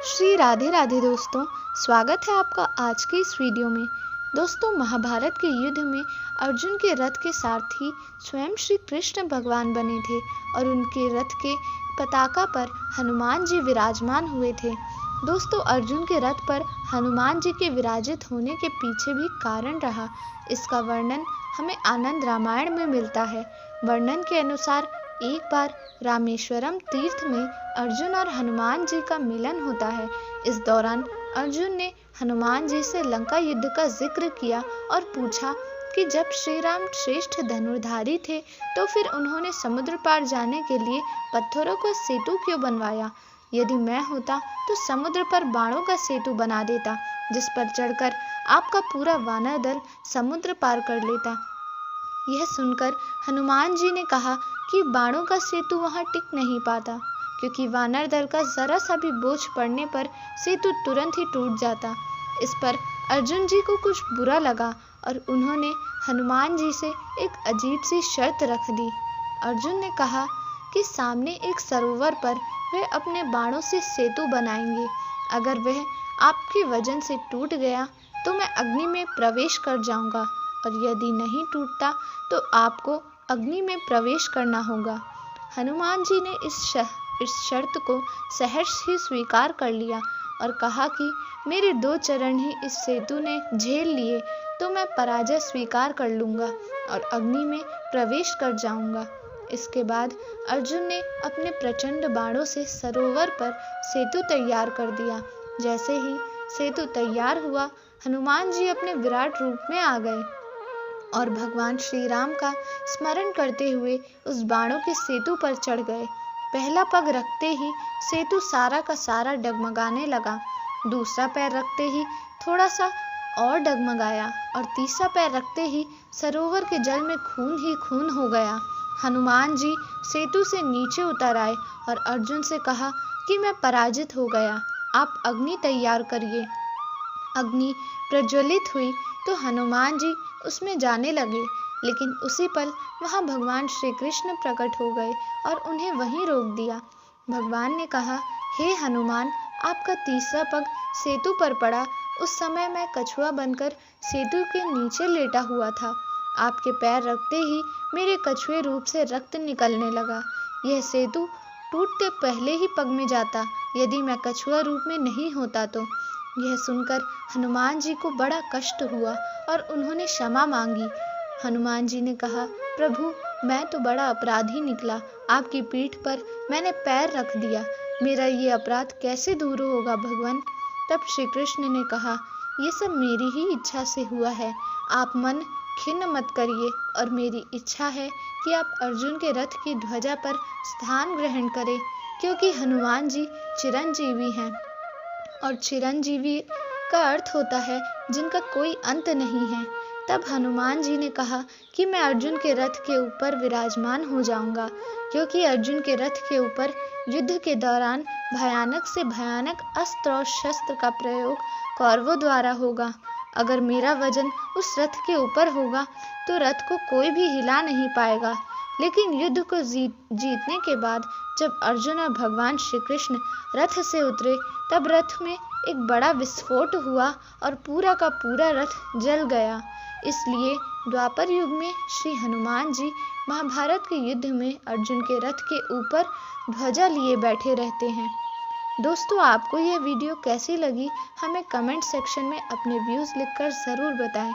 श्री राधे राधे दोस्तों, स्वागत है आपका आज के इस वीडियो में। दोस्तों, महाभारत के युद्ध में अर्जुन के रथ के सारथी स्वयं श्री कृष्ण भगवान बने थे और उनके रथ के पताका पर हनुमान जी विराजमान हुए थे। दोस्तों, अर्जुन के रथ पर हनुमान जी के विराजित होने के पीछे भी कारण रहा। इसका वर्णन हमें आनंद रामायण में मिलता है। वर्णन के अनुसार एक बार रामेश्वरम तीर्थ में अर्जुन और हनुमान जी का मिलन होता है। इस दौरान अर्जुन ने हनुमान जी से लंका युद्ध का जिक्र किया और पूछा कि जब श्री राम श्रेष्ठ धनुर्धारी थे तो फिर उन्होंने समुद्र पार जाने के लिए पत्थरों का सेतु क्यों बनवाया। यदि मैं होता तो समुद्र पर बाणों का सेतु बना देता, जिस पर चढ़कर आपका पूरा वानर दल समुद्र पार कर लेता। यह सुनकर हनुमान जी ने कहा कि बाणों का सेतु वहां टिक नहीं पाता, क्योंकि वानर दल का जरा सा भी बोझ पड़ने पर सेतु तुरंत ही टूट जाता। इस पर अर्जुन जी को कुछ बुरा लगा और उन्होंने हनुमान जी से एक अजीब सी शर्त रख दी। अर्जुन ने कहा कि सामने एक सरोवर पर वे अपने बाणों से सेतु बनाएंगे। अगर वह आपके वजन से टूट गया तो मैं अग्नि में प्रवेश कर जाऊंगा, और यदि नहीं टूटता तो आपको अग्नि में प्रवेश करना होगा। हनुमान जी ने इस शर्त को सहर्ष ही स्वीकार कर लिया और कहा कि मेरे 2 चरण ही इस सेतु ने झेल लिए तो मैं पराजय स्वीकार कर लूंगा और अग्नि में प्रवेश कर जाऊंगा। इसके बाद अर्जुन ने अपने प्रचंड बाणों से सरोवर पर सेतु तैयार कर दिया। जैसे ही सेतु तैयार हुआ, हनुमान जी अपने विराट रूप में आ गए और भगवान श्री राम का स्मरण करते हुए उस बाणों के सेतु पर चढ़ गए। पहला पग रखते ही सेतु सारा का सारा डगमगाने लगा। दूसरा पैर रखते ही थोड़ा सा और डगमगाया और तीसरा पैर रखते ही सरोवर के जल में खून ही खून हो गया। हनुमान जी सेतु से नीचे उतर आए और अर्जुन से कहा कि मैं पराजित हो गया, आप अग्नि तैयार करिए। अग्नि प्रज्वलित हुई तो हनुमान जी उसमें जाने लगे, लेकिन उसी पल वहां भगवान श्री कृष्ण प्रकट हो गए और उन्हें वहीं रोक दिया। भगवान ने कहा, हे हनुमान, आपका तीसरा पग सेतु पर पड़ा। उस समय मैं कछुआ बनकर सेतु के नीचे लेटा हुआ था। आपके पैर रखते ही मेरे कछुए रूप से रक्त निकलने लगा। यह सेतु टूटते पहले ही पग में जाता यदि मैं कछुआ रूप में नहीं होता तो। यह सुनकर हनुमान जी को बड़ा कष्ट हुआ और उन्होंने क्षमा मांगी। हनुमान जी ने कहा, प्रभु, मैं तो बड़ा अपराधी निकला। आपकी पीठ पर मैंने पैर रख दिया। मेरा ये अपराध कैसे दूर होगा भगवान। तब श्री कृष्ण ने कहा, ये सब मेरी ही इच्छा से हुआ है। आप मन खिन्न मत करिए और मेरी इच्छा है कि आप अर्जुन के रथ की ध्वजा पर स्थान ग्रहण करें, क्योंकि हनुमान जी चिरंजीवी हैं और चिरंजीवी का अर्थ होता है जिनका कोई अंत नहीं है। तब हनुमान जी ने कहा कि मैं अर्जुन के रथ के ऊपर विराजमान हो जाऊंगा, क्योंकि अर्जुन के रथ के ऊपर युद्ध के दौरान भयानक से भयानक अस्त्र और शस्त्र का प्रयोग कौरवों द्वारा होगा। अगर मेरा वजन उस रथ के ऊपर होगा तो रथ को कोई भी हिला नहीं पाएगा। लेकिन युद्ध को जीतने के बाद जब अर्जुन और भगवान श्री कृष्ण रथ से उतरे, तब रथ में एक बड़ा विस्फोट हुआ और पूरा का पूरा रथ जल गया। इसलिए द्वापर युग में श्री हनुमान जी महाभारत के युद्ध में अर्जुन के रथ के ऊपर ध्वजा लिए बैठे रहते हैं। दोस्तों, आपको यह वीडियो कैसी लगी हमें कमेंट सेक्शन में अपने व्यूज़ लिखकर ज़रूर बताएं।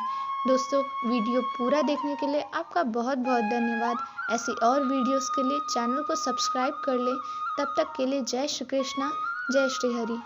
दोस्तों, वीडियो पूरा देखने के लिए आपका बहुत बहुत धन्यवाद। ऐसी और वीडियोस के लिए चैनल को सब्सक्राइब कर लें। तब तक के लिए जय श्री कृष्णा, जय श्री हरि।